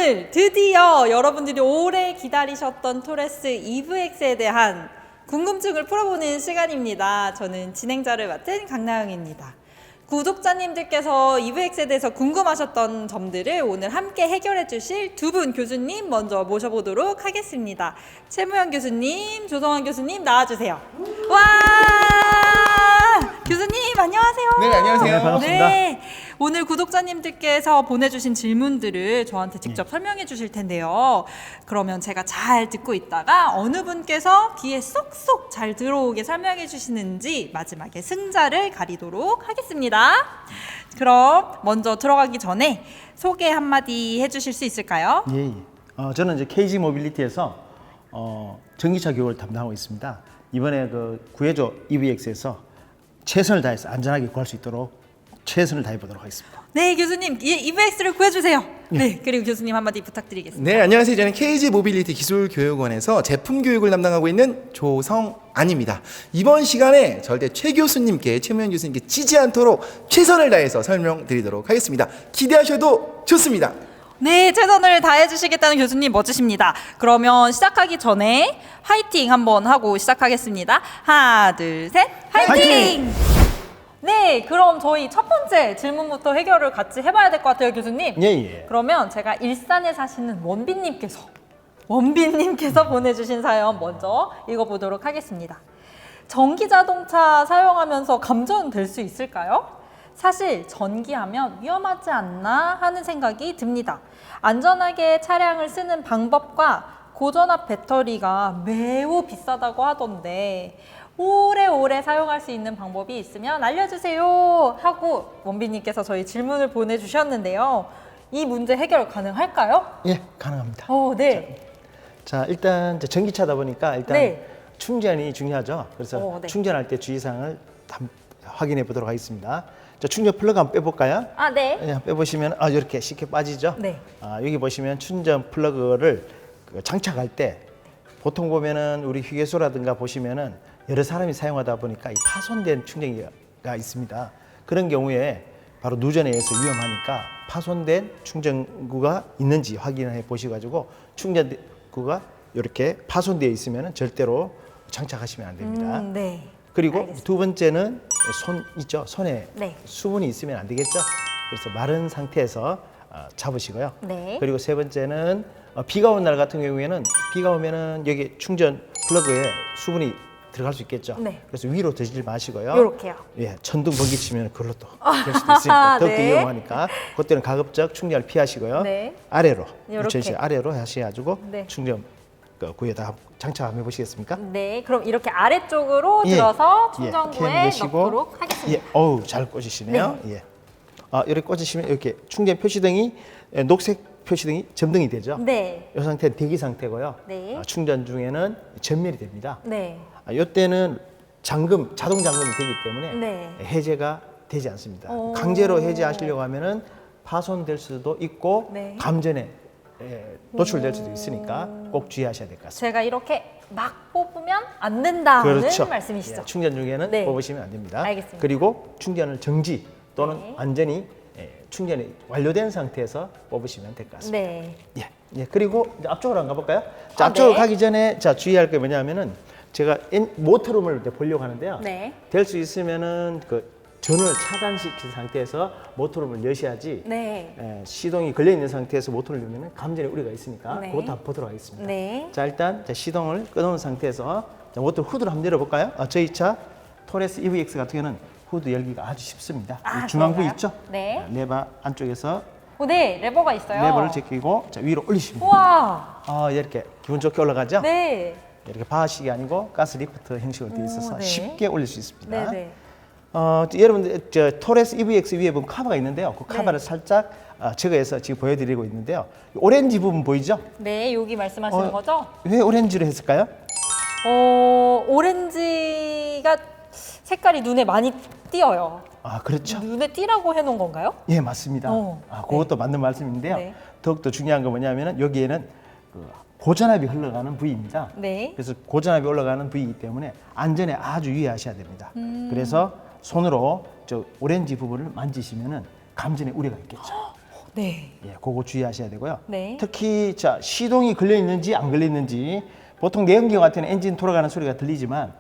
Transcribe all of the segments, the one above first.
오늘 드디어 여러분들이 오래 기다리셨던 토레스 EVX에 대한 궁금증을 풀어보는 시간입니다. 저는 진행자를 맡은 강나영입니다. 구독자님들께서 EVX에 대해서 궁금하셨던 점들을 오늘 함께 해결해 주실 두 분 교수님 먼저 모셔보도록 하겠습니다. 최무현 교수님, 조성환 교수님 나와주세요. 와! 교수님 안녕하세요. 네, 안녕하세요. 네, 반갑습니다. 네, 오늘 구독자님들께서 보내주신 질문들을 저한테 직접 설명해 주실 텐데요. 그러면 제가 잘 듣고 있다가 어느 분께서 귀에 쏙쏙 잘 들어오게 설명해 주시는지 마지막에 승자를 가리도록 하겠습니다. 그럼 먼저 들어가기 전에 소개 한마디 해주실 수 있을까요? 예. 저는 이제 KG 모빌리티에서 전기차 교육을 담당하고 있습니다. 이번에 그 구해줘 EVX에서 최선을 다해서 안전하게 구할 수 있도록 최선을 다해 보도록 하겠습니다. 네, 교수님 EVX를 구해주세요. 네, 그리고 교수님 한마디 부탁드리겠습니다. 네, 안녕하세요. 저는 KG 모빌리티 기술교육원에서 제품 교육을 담당하고 있는 조성안입니다. 이번 시간에 절대 최 교수님께, 최무현 교수님께 지지 않도록 최선을 다해서 설명드리도록 하겠습니다. 기대하셔도 좋습니다. 네, 최선을 다해주시겠다는 교수님 멋지십니다. 그러면 시작하기 전에 화이팅 한번 하고 시작하겠습니다. 하나, 둘, 셋, 화이팅! 네, 그럼 저희 첫 번째 질문부터 해결을 같이 해봐야 될 것 같아요, 교수님. 예. 그러면 제가 일산에 사시는 원빈님께서 보내주신 사연 먼저 읽어보도록 하겠습니다. 전기 자동차 사용하면서 감전될 수 있을까요? 사실 전기하면 위험하지 않나 하는 생각이 듭니다. 안전하게 차량을 쓰는 방법과 고전압 배터리가 매우 비싸다고 하던데 오래오래 사용할 수 있는 방법이 있으면 알려주세요 하고 원빈님께서 저희 질문을 보내주셨는데요. 이 문제 해결 가능할까요? 예, 가능합니다. 네. 자, 일단 이제 전기차다 보니까 일단 네. 충전이 중요하죠. 그래서 네. 충전할 때 주의사항을 확인해 보도록 하겠습니다. 자, 충전 플러그 한번 빼볼까요? 네. 예, 빼보시면 이렇게 쉽게 빠지죠. 네. 여기 보시면 충전 플러그를 장착할 때 보통 보면은 우리 휴게소라든가 보시면은 여러 사람이 사용하다 보니까 이 파손된 충전기가 있습니다. 그런 경우에 바로 누전에 의해서 위험하니까 파손된 충전구가 있는지 확인해 보셔가지고 충전구가 이렇게 파손되어 있으면 절대로 장착하시면 안 됩니다. 네. 그리고 알겠습니다. 두 번째는 손 있죠. 손에 네. 수분이 있으면 안 되겠죠. 그래서 마른 상태에서 잡으시고요. 네. 그리고 세 번째는 비가 오는 날 같은 경우에는 비가 오면은 여기 충전 플러그에 수분이 들어갈 수 있겠죠. 네. 그래서 위로 드시지 마시고요. 요렇게요. 예, 천둥 번개 치면 그걸로 또 될 수도 있으니까 더욱더 네. 위험하니까 그때는 가급적 충전을 피하시고요. 네. 아래로 요렇게. 2000cc 아래로 하셔가지고 네. 충전 구에다 장착 한번 해보시겠습니까? 네, 그럼 이렇게 아래쪽으로 예. 들어서 캠 충전구에 넣으시고, 넣도록 하겠습니다. 예, 어우 잘 꽂으시네요. 예. 이렇게 꽂으시면 이렇게 충전 표시등이 녹색 표시등이 점등이 되죠. 네. 이 상태는 대기 상태고요. 네. 충전 중에는 전멸이 됩니다. 네. 이때는 자동 잠금이 되기 때문에 네. 해제가 되지 않습니다. 오. 강제로 해제하시려고 하면은 파손될 수도 있고 네. 감전에 노출될 수도 있으니까 꼭 주의하셔야 될 것 같습니다. 제가 이렇게 막 뽑으면 안 된다는 그렇죠. 말씀이시죠? 예, 충전 중에는 네. 뽑으시면 안 됩니다. 알겠습니다. 그리고 충전을 정지 또는 네. 완전히 충전이 완료된 상태에서 뽑으시면 될 것 같습니다. 네. 예. 그리고 이제 앞쪽으로 한번 가볼까요? 자, 앞쪽으로 네. 가기 전에 자 주의할 게 뭐냐면은 제가 모터룸을 이제 보려고 하는데요. 네. 될 수 있으면은 그 전을 차단시킨 상태에서 모터룸을 여셔야지. 네. 시동이 걸려 있는 상태에서 모터를 열면 감전에 우려가 있으니까 네. 그것도 한번 보도록 하겠습니다. 네. 자, 일단 시동을 끊어놓은 상태에서 모터 후드를 한번 열어볼까요? 저희 차 토레스 EVX 같은 경우는 후드 열기가 아주 쉽습니다. 이 중앙부 그런가요? 있죠? 네. 레바 안쪽에서 네, 레버가 있어요. 레버를 제끼고 위로 올리시면 우와. 이렇게 기분 좋게 올라가죠? 네. 이렇게 바하식이 아니고 가스 리프트 형식으로 되어 있어서 네. 쉽게 올릴 수 있습니다. 네. 여러분들 토레스 EVX 위에 보면 카바가 있는데요. 그 카바를 네. 살짝 제거해서 지금 보여드리고 있는데요. 오렌지 부분 보이죠? 네, 여기 말씀하시는 거죠? 왜 오렌지로 했을까요? 오렌지가 색깔이 눈에 많이 띄어요. 그렇죠. 눈에 띄라고 해놓은 건가요? 예, 맞습니다. 그것도 맞는 말씀인데요. 네. 더욱더 중요한 건 뭐냐면은 여기에는 그 고전압이 흘러가는 부위입니다. 네. 그래서 고전압이 올라가는 부위이기 때문에 안전에 아주 유의하셔야 됩니다. 그래서 손으로 저 오렌지 부분을 만지시면은 감전에 우려가 있겠죠. 네. 예, 그거 주의하셔야 되고요. 네. 특히 자 시동이 걸려 있는지 안 걸려 있는지 보통 내연기관 같은 엔진 돌아가는 소리가 들리지만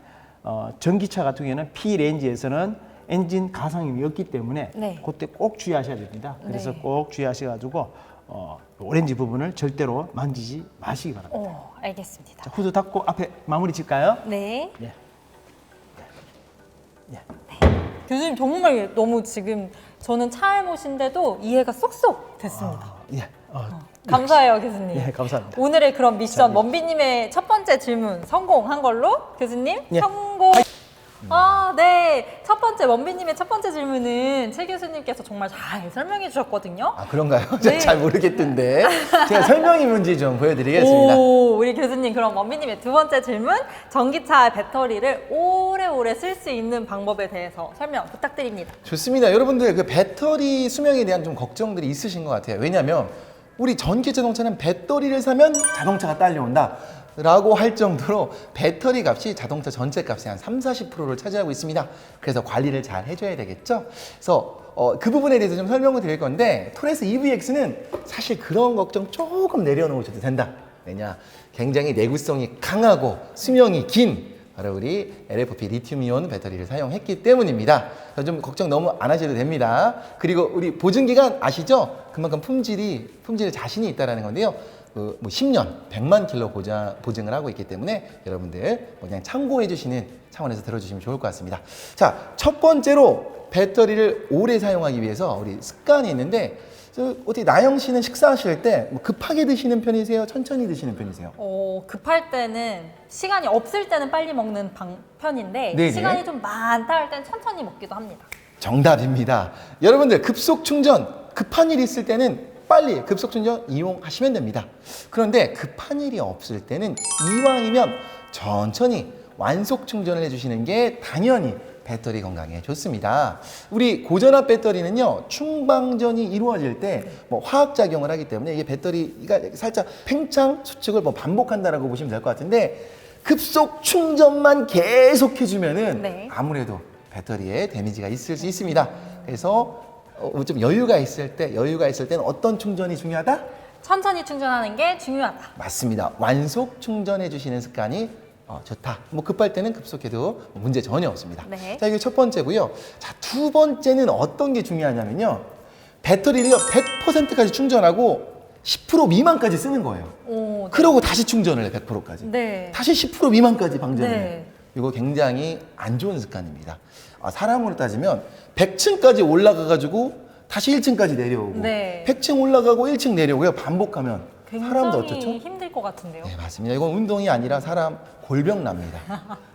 전기차 같은 경우에는 P 레인지에서는 엔진 가상음이 없기 때문에 네. 그때 꼭 주의하셔야 됩니다. 그래서 네. 꼭 주의하셔가지고 오렌지 부분을 절대로 만지지 마시기 바랍니다. 오, 알겠습니다. 자, 후드 닫고 앞에 마무리 질까요? 네. 예. 예. 교수님 정말 너무 지금 저는 차알못인데도 이해가 쏙쏙 됐습니다. 예. 감사해요, 교수님. 예, 감사합니다. 오늘의 그런 미션 자, 먼비님의 첫 번째 질문 성공한 걸로 교수님 예. 성공. 아, 네. 첫 번째 먼비님의 첫 번째 질문은 최 교수님께서 정말 잘 설명해 주셨거든요. 아 그런가요? 네. 제가 잘 모르겠던데 제가 설명이 뭔지 좀 보여드리겠습니다. 오, 우리 교수님 그럼 먼비님의 두 번째 질문 전기차 배터리를 오래오래 쓸 수 있는 방법에 대해서 설명 부탁드립니다. 좋습니다. 여러분들 그 배터리 수명에 대한 좀 걱정들이 있으신 것 같아요. 왜냐하면 우리 전기 자동차는 배터리를 사면 자동차가 딸려온다 라고 할 정도로 배터리 값이 자동차 전체 값의 한 30-40%를 차지하고 있습니다. 그래서 관리를 잘 해줘야 되겠죠. 그래서 그 부분에 대해서 좀 설명을 드릴 건데 토레스 EVX는 사실 그런 걱정 조금 내려놓으셔도 된다. 왜냐? 굉장히 내구성이 강하고 수명이 긴 바로 우리 LFP 리튬이온 배터리를 사용했기 때문입니다. 그래서 좀 걱정 너무 안 하셔도 됩니다. 그리고 우리 보증기간 아시죠? 그만큼 품질에 자신이 있다는 건데요. 뭐 10년, 100만 킬로 보증을 하고 있기 때문에 여러분들 그냥 참고해 주시는 차원에서 들어주시면 좋을 것 같습니다. 자, 첫 번째로 배터리를 오래 사용하기 위해서 우리 습관이 있는데 어떻게 나영 씨는 식사하실 때 뭐 급하게 드시는 편이세요? 천천히 드시는 편이세요? 급할 때는 시간이 없을 때는 빨리 먹는 편인데 네네. 시간이 좀 많다 할 때는 천천히 먹기도 합니다. 정답입니다. 여러분들 급속 충전 급한 일 있을 때는 빨리 급속 충전 이용하시면 됩니다. 그런데 급한 일이 없을 때는 이왕이면 천천히 완속 충전을 해주시는 게 당연히 배터리 건강에 좋습니다. 우리 고전압 배터리는요, 충방전이 이루어질 때 뭐 화학작용을 하기 때문에 이게 배터리가 살짝 팽창 수축을 뭐 반복한다라고 보시면 될 것 같은데 급속 충전만 계속 해주면은 네. 아무래도 배터리에 데미지가 있을 수 있습니다. 그래서 좀 여유가 있을 때는 어떤 충전이 중요하다? 천천히 충전하는 게 중요하다. 맞습니다. 완속 충전해 주시는 습관이 좋다. 뭐 급할 때는 급속해도 문제 전혀 없습니다. 네. 자, 이게 첫 번째고요. 자, 두 번째는 어떤 게 중요하냐면요. 배터리를 100%까지 충전하고 10% 미만까지 쓰는 거예요. 오, 네. 그러고 다시 충전을 해, 100%까지. 네. 다시 10% 미만까지 방전을 네. 해요. 이거 굉장히 안 좋은 습관입니다. 사람으로 따지면 100층까지 올라가가지고 다시 1층까지 내려오고 네. 100층 올라가고 1층 내려오고요. 반복하면 사람도 어떻죠? 굉장히 힘들 것 같은데요. 네, 맞습니다. 이건 운동이 아니라 사람 골병 납니다.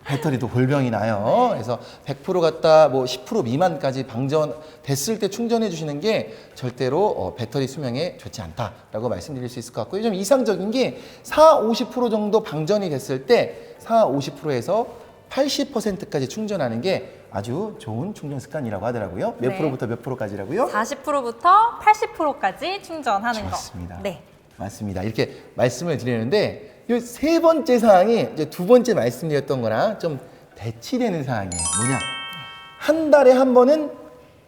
배터리도 골병이 나요. 그래서 100% 갔다 뭐 10% 미만까지 방전됐을 때 충전해 주시는 게 절대로 배터리 수명에 좋지 않다라고 말씀드릴 수 있을 것 같고요. 좀 이상적인 게 50% 정도 방전이 됐을 때 50%에서 80%까지 충전하는 게 아주 좋은 충전 습관이라고 하더라고요. 몇 네. 프로부터 몇 프로까지라고요? 40%부터 80%까지 충전하는 좋습니다. 거. 네. 맞습니다. 이렇게 말씀을 드리는데 이 세 번째 사항이 이제 두 번째 말씀드렸던 거랑 좀 대치되는 사항이에요. 뭐냐? 한 달에 한 번은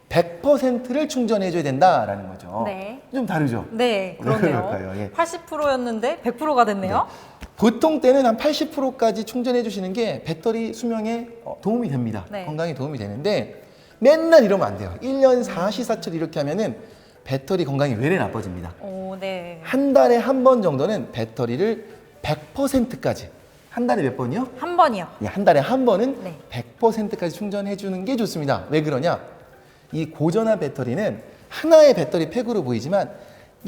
100%를 충전해 줘야 된다라는 거죠. 네. 좀 다르죠? 네, 왜 그러네요. 그럴까요? 예. 80%였는데 100%가 됐네요. 보통 때는 한 80%까지 충전해 주시는 게 배터리 수명에 도움이 됩니다. 네. 건강에 도움이 되는데 맨날 이러면 안 돼요. 1년 사시사철 이렇게 하면은 배터리 건강이 외래 나빠집니다. 오, 네. 한 달에 한 번 정도는 배터리를 100%까지 한 달에 몇 번이요? 한 번이요. 예, 한 달에 한 번은 네. 100%까지 충전해 주는 게 좋습니다. 왜 그러냐? 이 고전압 배터리는 하나의 배터리 팩으로 보이지만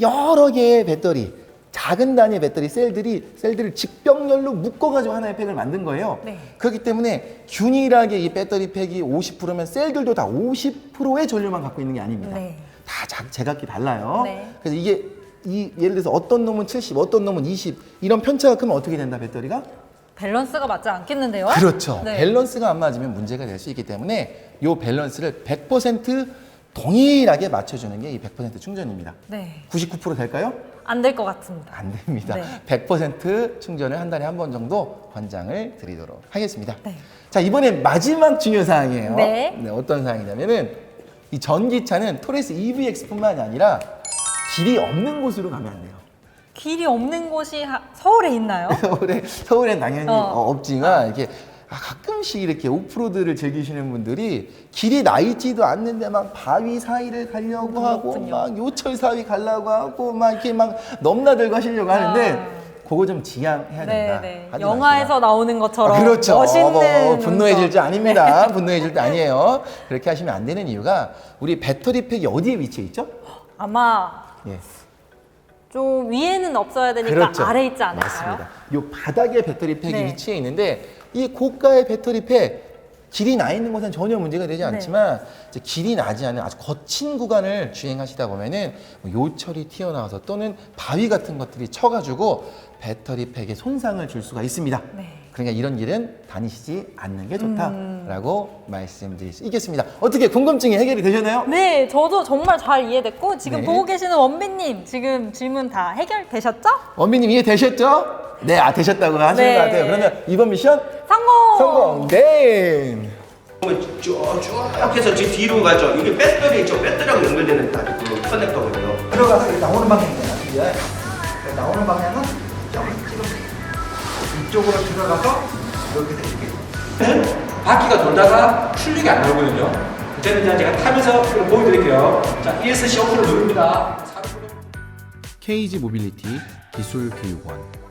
여러 개의 배터리, 작은 단위의 배터리 셀들을 직병렬로 묶어가지고 하나의 팩을 만든 거예요. 네. 그렇기 때문에 균일하게 이 배터리 팩이 50%면 셀들도 다 50%의 전류만 갖고 있는 게 아닙니다. 네. 다 제각기 달라요. 네. 그래서 이게 예를 들어서 어떤 놈은 70, 어떤 놈은 20 이런 편차가 크면 어떻게 된다 배터리가? 밸런스가 맞지 않겠는데요? 그렇죠. 네. 밸런스가 안 맞으면 문제가 될 수 있기 때문에 이 밸런스를 100% 동일하게 맞춰주는 게 이 100% 충전입니다. 네. 99% 될까요? 안 될 것 같습니다. 안 됩니다. 네. 100% 충전을 한 달에 한 번 정도 권장을 드리도록 하겠습니다. 네. 자, 이번엔 마지막 중요 사항이에요. 네. 어떤 사항이냐면은 이 전기차는 토레스 EVX뿐만이 아니라 길이 없는 곳으로 가면 안 돼요. 길이 없는 곳이 서울에 있나요? 서울엔 당연히 어. 없지만 이렇게 가끔씩 이렇게 오프로드를 즐기시는 분들이 길이 나 있지도 않는데 막 바위 사이를 가려고 하고 그렇군요. 막 요철 사이 가려고 하고 막 이렇게 막 넘나들고 하시려고 하는데 그거 좀 지양해야 된다. 네네. 하지 영화에서 마시고. 나오는 것처럼 그렇죠. 멋있는 분노해질 운전. 줄 아닙니다. 분노해질 줄 아니에요. 그렇게 하시면 안 되는 이유가 우리 배터리 팩이 어디에 위치해 있죠? 아마 예. 좀 위에는 없어야 되니까 그렇죠. 아래 있지 않을까요? 맞습니다. 요 바닥에 배터리 팩이 네. 위치해 있는데 이 고가의 배터리 팩 길이 나 있는 곳은 전혀 문제가 되지 않지만 이제 길이 나지 않은 아주 거친 구간을 주행하시다 보면은 뭐 요철이 튀어나와서 또는 바위 같은 것들이 쳐가지고 배터리 팩에 손상을 줄 수가 있습니다. 네. 그러니까 이런 길은 다니시지 않는 게 좋다라고 말씀드릴 수 있겠습니다. 어떻게 궁금증이 해결이 되셨나요? 네, 저도 정말 잘 이해됐고 지금 네. 보고 계시는 원빈님 지금 질문 다 해결되셨죠? 원빈님 이해되셨죠? 네, 되셨다고 하시는 네. 것 같아요. 그러면 이번 미션 성공! 성공! 네! 쭉 해서 제 뒤로 가죠. 이게 배터리 있죠. 배터리하고 연결되는 그 커넥터거든요. 들어가서 나오는 방향이잖아. 이제 나오는 방향은 지금 이쪽으로 들어가서 이렇게 이렇게. 바퀴가 돌다가 출력이 안 나오거든요. 그때는 이제 제가 타면서 그럼 보여드릴게요. 자, ESC 어플을 누릅니다. KG 모빌리티 기술교육원